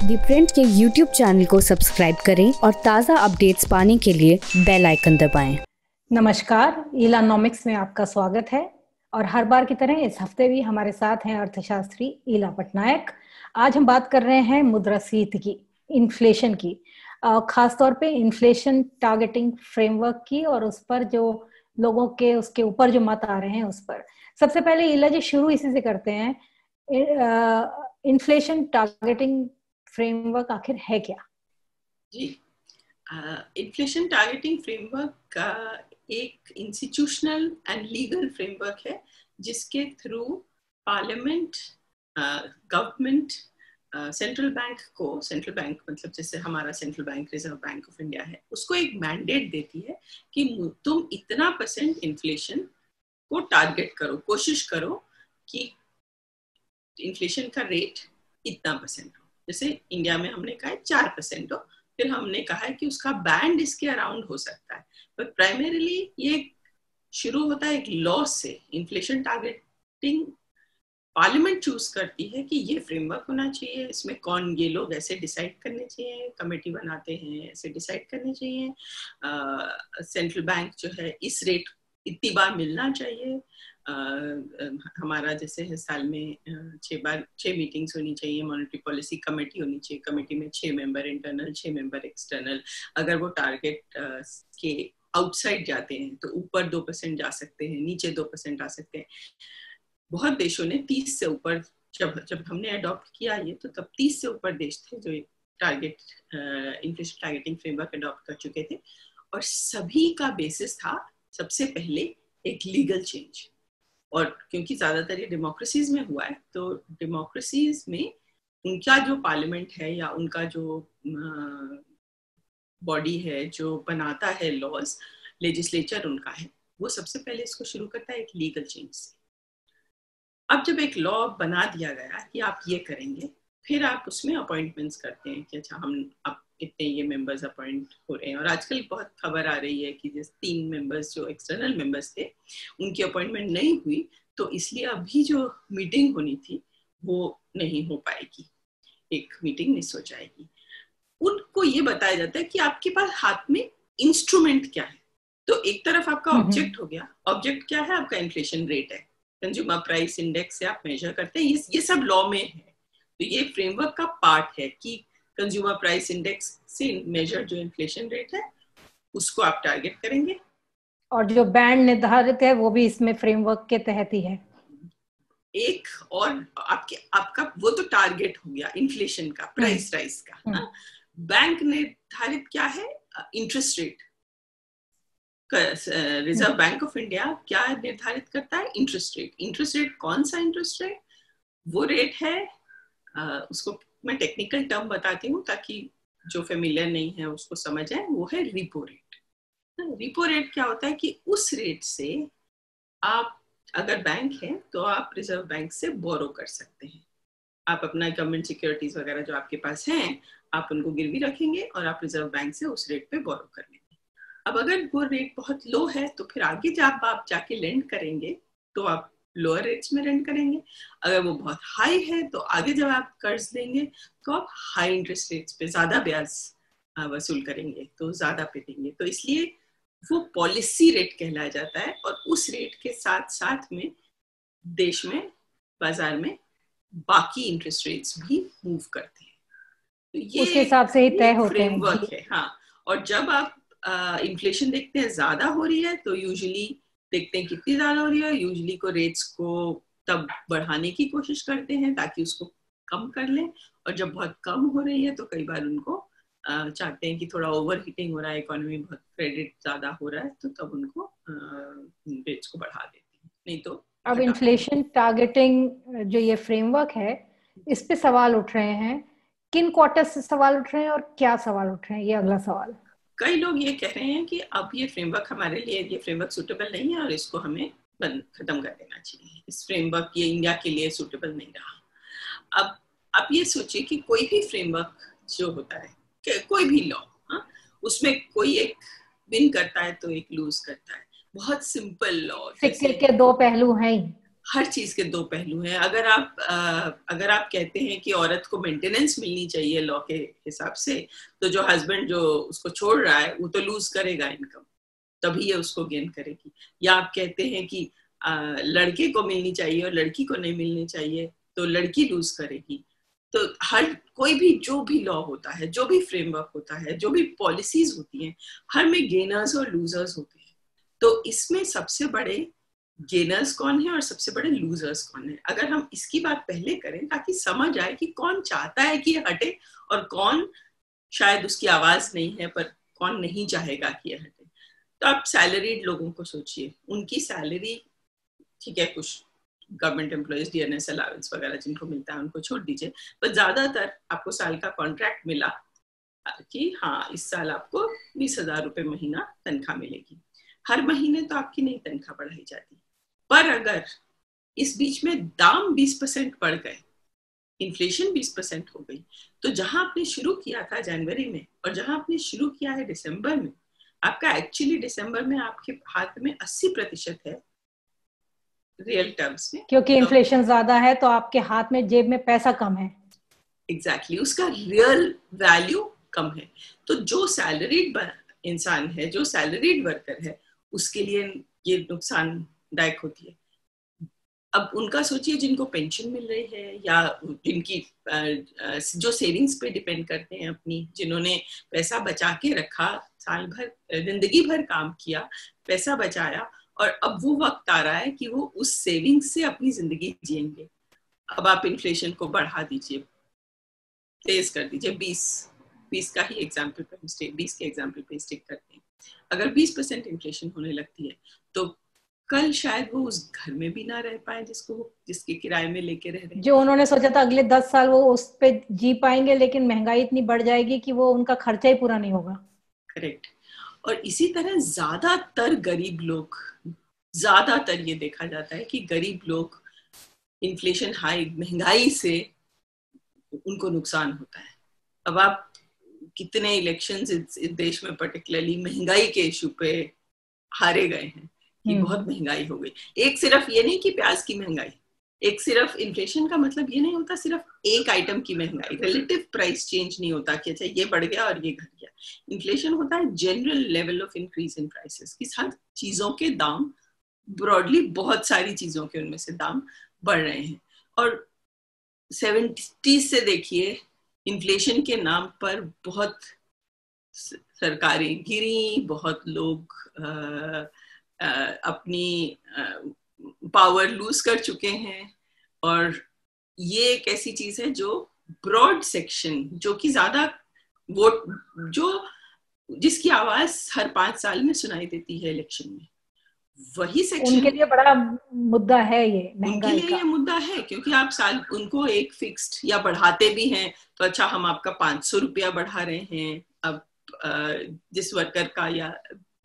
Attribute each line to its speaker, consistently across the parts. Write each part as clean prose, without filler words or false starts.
Speaker 1: दी print के YouTube channel को subscribe करें और ताज़ा अपडेट्स पाने के लिए बेल आइकन दबाएं।
Speaker 2: नमस्कार, ईलानॉमिक्स में आपका स्वागत है और हर बार की तरह इस हफ्ते भी हमारे साथ हैं अर्थशास्त्री ईला पटनायक। आज हम बात कर रहे हैं मुद्रास्फीति की, इन्फ्लेशन की, खासतौर पे इन्फ्लेशन टारगेटिंग फ्रेमवर्क की और उस पर जो लोगों के उसके ऊपर जो मत आ रहे हैं उस पर। सबसे पहले ईला जी शुरू इसी से करते हैं। इन्फ्लेशन टारगेटिंग फ्रेमवर्क आखिर है क्या?
Speaker 3: जी, इन्फ्लेशन टारगेटिंग फ्रेमवर्क का एक इंस्टीट्यूशनल एंड लीगल फ्रेमवर्क है जिसके through parliament, government, central bank मतलब जैसे हमारा central bank reserve bank of India है, उसको एक मैंडेट देती है कि तुम इतना % इन्फ्लेशन को टारगेट करो, कोशिश करो कि इन्फ्लेशन का रेट इतना % हो। जैसे इंडिया में हमने कहा है 4% हो, फिर हमने कहा है कि उसका बैंड इसके अराउंड हो सकता है, पर प्राइमरीली ये शुरू होता है एक लॉ से। इन्फ्लेशन टारगेटिंग पार्लियामेंट चूज करती है कि ये फ्रेमवर्क होना चाहिए, इसमें कौन, ये लोग ऐसे डिसाइड करने चाहिए, कमेटी बनाते हैं ऐसे डिसाइड करने चाहिए, सेंट्रल बैंक जो है इस रेट इतनी बार मिलना चाहिए, हमारा जैसे साल में 6 मीटिंग्स होनी चाहिए, मॉनेटरी पॉलिसी कमेटी होनी चाहिए, कमेटी में 6 मेंबर इंटरनल, 6 मेंबर एक्सटर्नल। अगर वो टारगेट के आउटसाइड जाते हैं तो ऊपर 2% जा सकते हैं, नीचे 2% आ सकते हैं। बहुत देशों ने 30 से ऊपर, जब हमने अडॉप्ट किया ये, तो तब 30 से ऊपर देश थे जो target inflation targeting framework adopt कर चुके थे, और सभी का बेसिस था सबसे पहले एक लीगल चेंज। और क्योंकि ज्यादातर ये डेमोक्रेसीज में हुआ है, तो डेमोक्रेसीज में उनका जो पार्लियामेंट है या उनका जो बॉडी है जो बनाता है लॉज, लेजिस्लेचर उनका है, वो सबसे पहले इसको शुरू करता है एक लीगल चेंज से। अब जब एक लॉ बना दिया गया कि आप ये करेंगे, फिर आप उसमें अपॉइंटमेंट्स करते हैं कि अच्छा हम अब इतने ये मेंबर्स अपॉइंट हो रहे हैं। और आजकल बहुत खबर आ रही है कि जैसे 3 मेंबर्स जो एक्सटर्नल मेंबर्स थे उनकी अपॉइंटमेंट नहीं हुई, तो इसलिए अभी जो मीटिंग होनी थी वो नहीं हो पाएगी, एक मीटिंग मिस हो जाएगी। उनको ये बताया जाता है कि आपके पास हाथ में इंस्ट्रूमेंट क्या है। तो एक तरफ आपका ऑब्जेक्ट हो गया, ऑब्जेक्ट क्या है? आपका इन्फ्लेशन रेट है, कंज्यूमर प्राइस इंडेक्स से आप मेजर करते हैं, ये सब लॉ में है। तो ये फ्रेमवर्क का पार्ट है कि कंज्यूमर प्राइस इंडेक्स से मेजर जो इन्फ्लेशन रेट है उसको आप टारगेट करेंगे, और
Speaker 2: जो बैंड निर्धारित है वो भी इसमें फ्रेमवर्क के तहत ही है।
Speaker 3: एक और आपका वो तो टारगेट हो गया इन्फ्लेशन का, प्राइस राइज का। बैंक निर्धारित क्या है? Interest rate. Reserve bank of India क्या निर्धारित करता है? Interest rate. इंटरेस्ट रेट कौन सा इंटरेस्ट रेट? वो रेट है, उसको मैं टेक्निकल टर्म बताती हूँ ताकि जो फेमिलियर नहीं है उसको समझ आए। वो है रिपो रेट। रिपो रेट क्या होता है कि उस रेट से आप अगर बैंक है तो आप रिजर्व बैंक से बोरो कर सकते हैं। आप अपना गवर्नमेंट सिक्योरिटीज वगैरह जो आपके पास हैं, आप उनको गिरवी रखेंगे और आप रिजर्व बैंक से उस रेट पे बोरो कर लेंगे। अब अगर वो रेट बहुत लो है तो फिर आगे जब आप जाके लेंड करेंगे तो आप लोअर रेट्स में लेंड करेंगे। अगर वो बहुत हाई है तो आगे जब आप कर्ज देंगे तो आप हाई इंटरेस्ट रेट्स पे ज्यादा ब्याज वसूल करेंगे, तो ज्यादा पे देंगे। तो इसलिए वो पॉलिसी रेट कहलाया जाता है, और उस रेट के साथ साथ में देश में, बाजार में बाकी इंटरेस्ट रेट्स भी मूव करते हैं। तो ये
Speaker 2: उसके हिसाब से ही तय होते हैं।
Speaker 3: फ्रेमवर्क है। हाँ, और जब आप इन्फ्लेशन देखते हैं ज्यादा हो रही है तो यूजुअली देखते हैं कितनी ज्यादा हो रही है, यूजुअली को रेट्स को तब बढ़ाने की कोशिश करते हैं ताकि उसको कम कर लें, और जब बहुत कम हो रही है तो कई बार उनको चाहते हैं कि थोड़ा ओवर हीटिंग हो रहा है, इकोनॉमी बहुत क्रेडिट ज्यादा हो रहा है, तो तब उनको रेट्स को बढ़ा देते हैं, नहीं तो।
Speaker 2: अब इन्फ्लेशन टारगेटिंग जो ये फ्रेमवर्क है, इस पे सवाल उठ रहे हैं। किन क्वार्टर्स से सवाल उठ रहे हैं और क्या सवाल उठ रहे हैं, ये अगला सवाल।
Speaker 3: कई लोग ये कह रहे हैं कि अब ये फ्रेमवर्क हमारे लिए, ये फ्रेमवर्क सूटेबल नहीं है और इसको हमें खत्म कर देना चाहिए। इस फ्रेमवर्क ये इंडिया के लिए सूटेबल नहीं रहा। अब आप ये सोचिए कि कोई भी फ्रेमवर्क जो होता है, कोई भी लॉ, उसमें कोई एक विन करता है तो एक लूज करता है। बहुत सिंपल लॉ,
Speaker 2: सिक्के के 2 पहलू हैं ही।
Speaker 3: हर चीज के दो पहलू हैं। अगर आप कहते हैं कि औरत को मेंटेनेंस मिलनी चाहिए लॉ के हिसाब से, तो जो हस्बैंड जो उसको छोड़ रहा है वो तो लूज करेगा इनकम, तभी ये उसको गेन करेगी। या आप कहते हैं कि लड़के को मिलनी चाहिए और लड़की को नहीं मिलनी चाहिए, तो लड़की लूज करेगी। तो हर कोई भी जो भी लॉ होता है, जो भी फ्रेमवर्क होता है, जो भी पॉलिसीज होती हैं, हर में गेनर्स और लूजर्स होते हैं। तो इसमें सबसे बड़े गेनर्स कौन है और सबसे बड़े लूजर्स कौन है, अगर हम इसकी बात पहले करें ताकि समझ आए कि कौन चाहता है कि ये हटे और कौन शायद उसकी आवाज नहीं है पर कौन नहीं चाहेगा कि ये हटे। तो आप सैलरीड लोगों को सोचिए, उनकी सैलरी ठीक है, कुछ गवर्नमेंट एम्प्लॉयज डीएनएस अलाउंस वगैरह जिनको मिलता है उनको छोड़ दीजिए, पर ज्यादातर आपको साल का कॉन्ट्रैक्ट मिला कि हाँ इस साल आपको 20,000 रुपए महीना तनख्वाह मिलेगी। हर महीने तो आपकी नहीं तनख्वाह बढ़ाई जाती, पर अगर इस बीच में दाम 20% बढ़ गए, इन्फ्लेशन 20% हो गई, तो जहां आपने शुरू किया था जनवरी में और जहां आपने शुरू किया है दिसंबर में, आपका एक्चुअली दिसंबर में आपके हाथ में 80% है रियल टर्म्स में,
Speaker 2: क्योंकि इन्फ्लेशन ज्यादा है तो आपके हाथ में जेब में पैसा कम है।
Speaker 3: एग्जैक्टली, उसका रियल वैल्यू कम है। तो जो सैलरीड इंसान है, जो सैलरीड वर्कर है, उसके लिए ये नुकसानदायक होती है। अब उनका सोचिए जिनको पेंशन मिल रही है या जिनकी जो सेविंग्स पे डिपेंड करते हैं अपनी, जिन्होंने पैसा बचा के रखा, साल भर जिंदगी भर काम किया, पैसा बचाया, और अब वो वक्त आ रहा है कि वो उस सेविंग्स से अपनी जिंदगी जिएंगे। अब आप इन्फ्लेशन को बढ़ा दीजिए, तेज कर दीजिए, 20 का ही एग्जाम्पल पे 20 के एग्जाम्पल पे स्टिक करते हैं। अगर 20% इन्फ्लेशन होने लगती है तो कल शायद वो उस घर में भी ना रह पाए जिसके किराए में लेके रह रहे हैं।
Speaker 2: जो उन्होंने सोचा था अगले 10 साल वो उस पे जी पाएंगे, लेकिन महंगाई इतनी बढ़ जाएगी कि वो उनका खर्चा ही पूरा नहीं होगा।
Speaker 3: करेक्ट। और इसी तरह ज्यादातर गरीब लोग, ज्यादातर ये देखा जाता है कि गरीब लोग इन्फ्लेशन हाई, महंगाई से उनको नुकसान होता है। अब आप कितने इलेक्शंस इस देश में पर्टिकुलरली महंगाई के इशू पे हारे गए हैं कि बहुत महंगाई हो गई। एक सिर्फ ये नहीं कि प्याज की महंगाई, एक सिर्फ इन्फ्लेशन का मतलब ये नहीं होता सिर्फ एक आइटम की महंगाई, रिलेटिव प्राइस चेंज नहीं होता कि अच्छा ये बढ़ गया और ये घट गया। इन्फ्लेशन होता है general level of increase in prices, कि हर चीजों के दाम ब्रॉडली, बहुत सारी चीजों के उनमें से दाम बढ़ रहे हैं। और 70s से देखिए इन्फ्लेशन के नाम पर बहुत सरकारें गिरी, बहुत लोग अपनी पावर लूज कर चुके हैं। और ये एक ऐसी चीज है जो ब्रॉड सेक्शन, जो कि ज्यादा वोट, जिसकी आवाज हर 5 साल में सुनाई देती है इलेक्शन में, वही सेक्शन
Speaker 2: उनके लिए बड़ा मुद्दा है ये महंगाई
Speaker 3: उनके लिए
Speaker 2: का।
Speaker 3: ये मुद्दा है, क्योंकि आप साल उनको एक फिक्स्ड या बढ़ाते भी हैं तो अच्छा हम आपका 500 रुपया बढ़ा रहे हैं। अब जिस वर्कर का या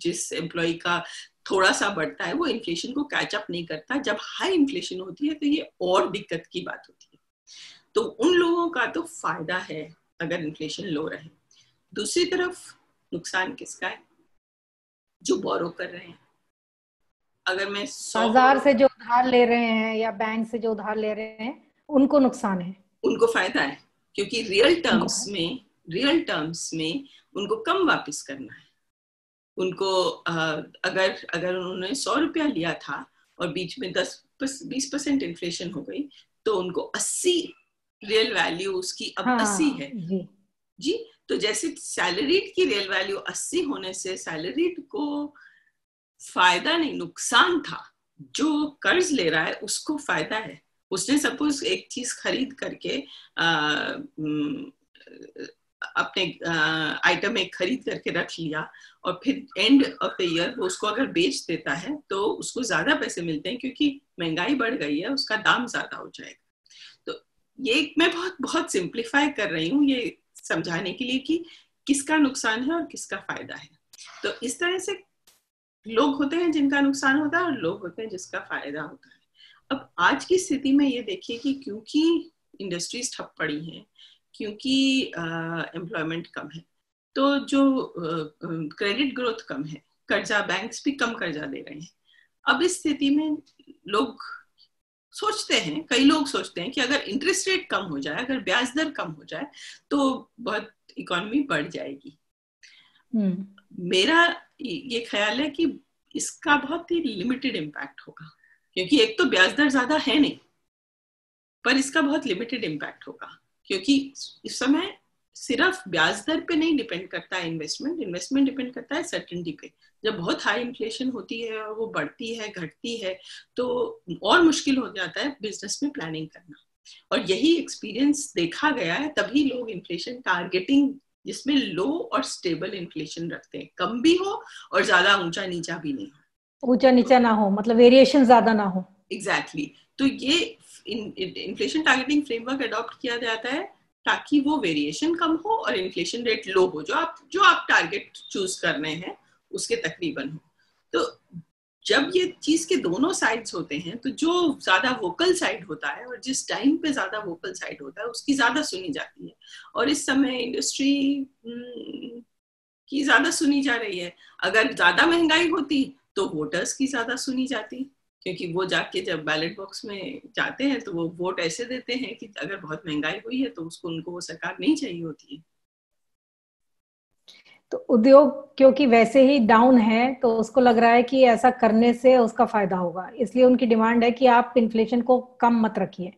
Speaker 3: जिस एम्प्लॉय का थोड़ा सा बढ़ता है वो इन्फ्लेशन को कैचअप नहीं करता। जब हाई इन्फ्लेशन होती है तो ये और दिक्कत की बात होती है। तो उन लोगों का तो फायदा है अगर इन्फ्लेशन लो रहे। दूसरी तरफ नुकसान किसका है? जो बोरो कर रहे हैं। अगर मैं
Speaker 2: बाजार से जो उधार ले रहे हैं या बैंक से जो उधार ले रहे हैं उनको नुकसान है,
Speaker 3: उनको फायदा है, क्योंकि रियल टर्म्स में उनको कम वापस करना है। उनको अगर उन्होंने 100 रुपया लिया था और बीच में 10-20% इन्फ्लेशन हो गई तो उनको 80 रियल वैल्यू उसकी अब 80 है जी। तो जैसे सैलरीड की रियल वैल्यू 80 होने से सैलरीड को फायदा नहीं, नुकसान था। जो कर्ज ले रहा है उसको फायदा है। उसने सपोज एक चीज खरीद करके अपने आइटम एक खरीद करके रख लिया और फिर एंड ऑफ द ईयर वो उसको अगर बेच देता है तो उसको ज्यादा पैसे मिलते हैं, क्योंकि महंगाई बढ़ गई है, उसका दाम ज्यादा हो जाएगा। तो ये मैं बहुत सिंप्लीफाई कर रही हूँ ये समझाने के लिए कि किसका नुकसान है और किसका फायदा है। तो इस तरह से लोग होते हैं जिनका नुकसान होता है और लोग होते हैं जिसका फायदा होता है। अब आज की स्थिति में ये देखिए कि क्योंकि इंडस्ट्रीज ठप पड़ी हैं, क्योंकि एम्प्लॉयमेंट कम है, तो जो क्रेडिट ग्रोथ कम है, कर्जा बैंक्स भी कम कर्जा दे रहे हैं। अब इस स्थिति में लोग सोचते हैं, कई लोग सोचते हैं कि अगर इंटरेस्ट रेट कम हो जाए, अगर ब्याज दर कम हो जाए तो बहुत इकोनॉमी बढ़ जाएगी। मेरा ये ख्याल है कि इसका बहुत ही लिमिटेड इम्पैक्ट होगा, क्योंकि एक तो ब्याज दर ज्यादा है नहीं, पर इसका बहुत लिमिटेड इम्पैक्ट होगा, क्योंकि इस समय सिर्फ ब्याज दर पे नहीं डिपेंड करता है इन्वेस्टमेंट डिपेंड करता है सर्टेनिटी पे। जब बहुत हाई इन्फ्लेशन होती है और वो बढ़ती है, घटती है, तो और मुश्किल हो जाता है बिजनेस में प्लानिंग करना। और यही एक्सपीरियंस देखा गया है, तभी लोग इन्फ्लेशन टारगेटिंग जिसमें लो और स्टेबल इन्फ्लेशन रखते हैं, कम भी हो और ज्यादा ऊंचा नीचा भी नहीं हो,
Speaker 2: ऊंचा नीचा ना हो, मतलब वेरिएशन ज्यादा ना हो।
Speaker 3: एग्जैक्टली तो ये इन्फ्लेशन टारगेटिंग फ्रेमवर्क अडॉप्ट किया जाता है ताकि वो वेरिएशन कम हो और इन्फ्लेशन रेट लो हो, जो आप टारगेट चूज कर रहे हैं उसके तकरीबन हो। तो जब ये चीज के दोनों साइड्स होते हैं, तो जो ज्यादा वोकल साइड होता है और जिस टाइम पे ज्यादा वोकल साइड होता है उसकी ज्यादा सुनी जाती है। और इस समय इंडस्ट्री की ज्यादा सुनी जा रही है। अगर ज्यादा महंगाई होती तो वोटर्स की ज्यादा सुनी जाती, क्योंकि वो जाके जब बैलेट बॉक्स में जाते हैं तो वो वोट ऐसे देते हैं कि अगर बहुत महंगाई हुई है तो उनको वो सरकार नहीं चाहिए होती है।
Speaker 2: तो उद्योग क्योंकि वैसे ही डाउन है, तो उसको लग रहा है कि ऐसा करने से उसका फायदा होगा, इसलिए उनकी डिमांड है कि आप इन्फ्लेशन को कम मत रखिए।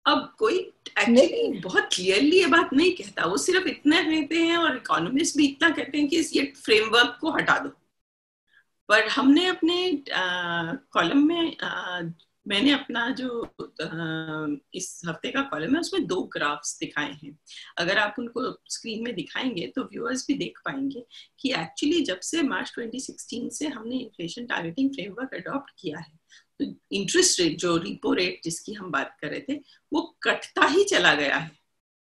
Speaker 3: अब कोई एक्चुअली बहुत क्लियरली ये बात नहीं कहता, वो सिर्फ इतना कहते हैं और इकोनॉमिस्ट भी इतना कहते हैं कि ये फ्रेमवर्क को हटा दो। पर हमने अपने कॉलम में मैंने अपना जो इस हफ्ते का कॉलम है उसमें 2 ग्राफ्स दिखाए हैं। अगर आप उनको स्क्रीन में दिखाएंगे तो व्यूअर्स भी देख पाएंगे कि एक्चुअली जब से मार्च 2016 से हमने इन्फ्लेशन टारगेटिंग फ्रेमवर्क अडॉप्ट किया है, तो इंटरेस्ट रेट, जो रिपो रेट जिसकी हम बात कर रहे थे, वो कटता ही चला गया है।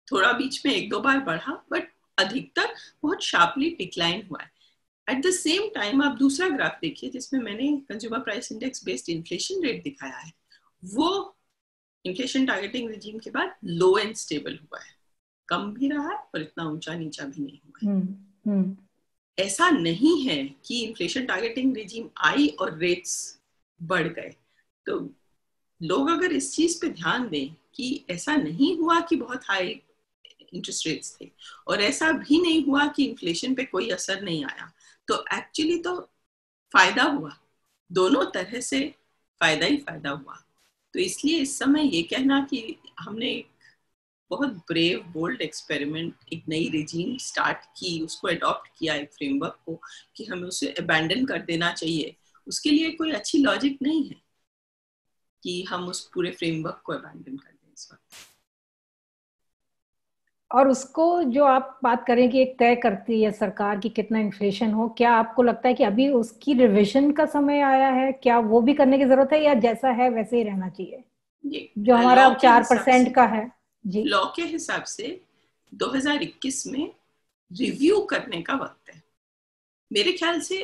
Speaker 3: थोड़ा बीच में 1-2 बार बढ़ा, बट अधिकतर बहुत शार्पली डिक्लाइन हुआ है। एट द सेम टाइम आप दूसरा ग्राफ देखिए जिसमें मैंने consumer price index based inflation rate दिखाया है, वो इन्फ्लेशन टारगेटिंग रिजीम के बाद लो एंड स्टेबल हुआ है, कम भी रहा है और इतना ऊंचा नीचा भी नहीं हुआ है। ऐसा नहीं है कि इन्फ्लेशन टारगेटिंग रिजीम आई और रेट्स बढ़ गए। तो लोग अगर इस चीज पे ध्यान दें कि ऐसा नहीं हुआ कि बहुत हाई इंटरेस्ट रेट्स थे और ऐसा भी नहीं हुआ कि इन्फ्लेशन पे कोई असर नहीं आया, तो एक्चुअली तो फायदा हुआ, दोनों तरह से फायदा ही फायदा हुआ। तो इसलिए इस समय ये कहना कि हमने एक बहुत ब्रेव बोल्ड एक्सपेरिमेंट, एक नई रिजीम स्टार्ट की, उसको अडॉप्ट किया एक फ्रेमवर्क को, कि हमें उसे अबैंडन कर देना चाहिए, उसके लिए कोई अच्छी लॉजिक नहीं है कि हम उस पूरे फ्रेमवर्क को अबैंडन कर दें इस वक्त।
Speaker 2: और उसको जो आप बात करें कि एक तय करती है सरकार कि कितना इन्फ्लेशन हो, क्या आपको लगता है कि अभी उसकी रिवीजन का समय आया है? क्या वो भी करने की जरूरत है या जैसा है वैसे ही रहना चाहिए, जो हमारा 4% का है? जी,
Speaker 3: लॉ के हिसाब से 2021 में रिव्यू करने का वक्त है। मेरे ख्याल से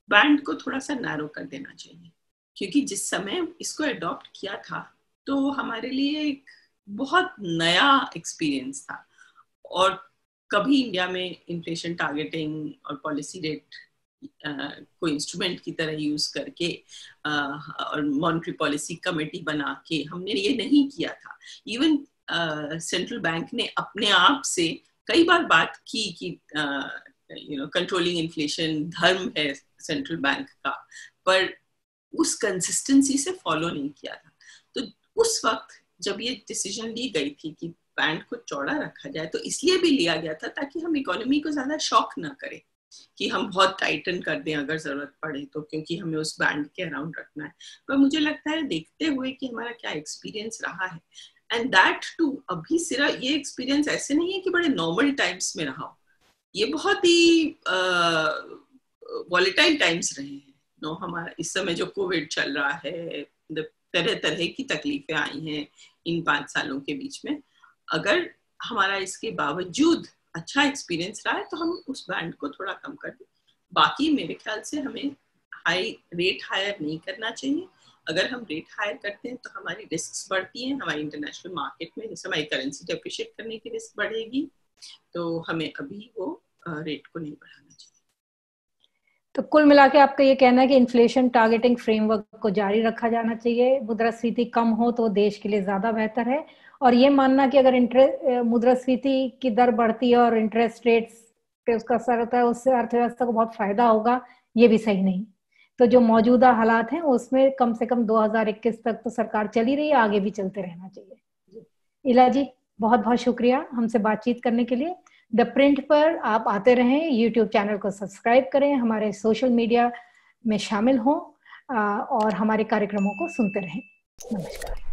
Speaker 3: बैंड को थोड़ा सा नैरो कर देना चाहिए, क्योंकि जिस समय इसको अडॉप्ट किया था तो हमारे लिए एक बहुत नया एक्सपीरियंस था, और कभी इंडिया में इन्फ्लेशन टारगेटिंग और पॉलिसी रेट को इंस्ट्रूमेंट की तरह यूज करके और मॉनेटरी पॉलिसी कमेटी बना के हमने ये नहीं किया था। इवन सेंट्रल बैंक ने अपने आप से कई बार बात की कि कंट्रोलिंग इन्फ्लेशन धर्म है सेंट्रल बैंक का, पर उस कंसिस्टेंसी से फॉलो नहीं किया था। तो उस वक्त जब ये डिसीजन ली गई थी कि बैंड को चौड़ा रखा जाए, तो इसलिए भी लिया गया था ताकि हम इकोनॉमी को ज्यादा शॉक ना करें कि हम बहुत टाइटन कर दें अगर जरूरत पड़े तो, क्योंकि हमें उस बैंड के अराउंड रखना है। पर मुझे लगता है देखते हुए कि हमारा क्या एक्सपीरियंस रहा है, एंड दैट टू अभी सिर्फ ये एक्सपीरियंस ऐसे नहीं है कि बड़े नॉर्मल टाइम्स में रहा हो, ये बहुत ही वॉलेटाइल टाइम्स रहे हैं। नो, हमारा इस समय जो कोविड चल रहा है, तरह तरह की तकलीफें आई हैं इन 5 सालों के बीच में, अगर हमारा इसके बावजूद अच्छा एक्सपीरियंस रहा है तो हम उस बैंड को थोड़ा कम कर दें। बाकी मेरे ख्याल से हमें रेट हायर नहीं करना चाहिए। अगर हम रेट हायर करते हैं तो हमारी रिस्क बढ़ती हैं, हमारी इंटरनेशनल मार्केट में जैसे हमारी करेंसी डेप्रिशिएट करने की रिस्क बढ़ेगी, तो हमें अभी वो रेट को नहीं बढ़ाना चाहिए।
Speaker 2: तो कुल मिला के आपका ये कहना है कि इन्फ्लेशन टारगेटिंग फ्रेमवर्क को जारी रखा जाना चाहिए, मुद्रास्फीति कम हो तो देश के लिए ज्यादा बेहतर है, और ये मानना कि अगर मुद्रास्फीति की दर बढ़ती है और इंटरेस्ट रेट्स पे उसका असर होता है, उससे अर्थव्यवस्था को बहुत फायदा होगा, ये भी सही नहीं। तो जो मौजूदा हालात हैं उसमें कम से कम 2021 तक तो सरकार चली रही है, आगे भी चलते रहना चाहिए। इला जी, बहुत बहुत शुक्रिया हमसे बातचीत करने के लिए। द प्रिंट पर आप आते रहें, यूट्यूब चैनल को सब्सक्राइब करें, हमारे सोशल मीडिया में शामिल हों और हमारे कार्यक्रमों को सुनते रहें। नमस्कार।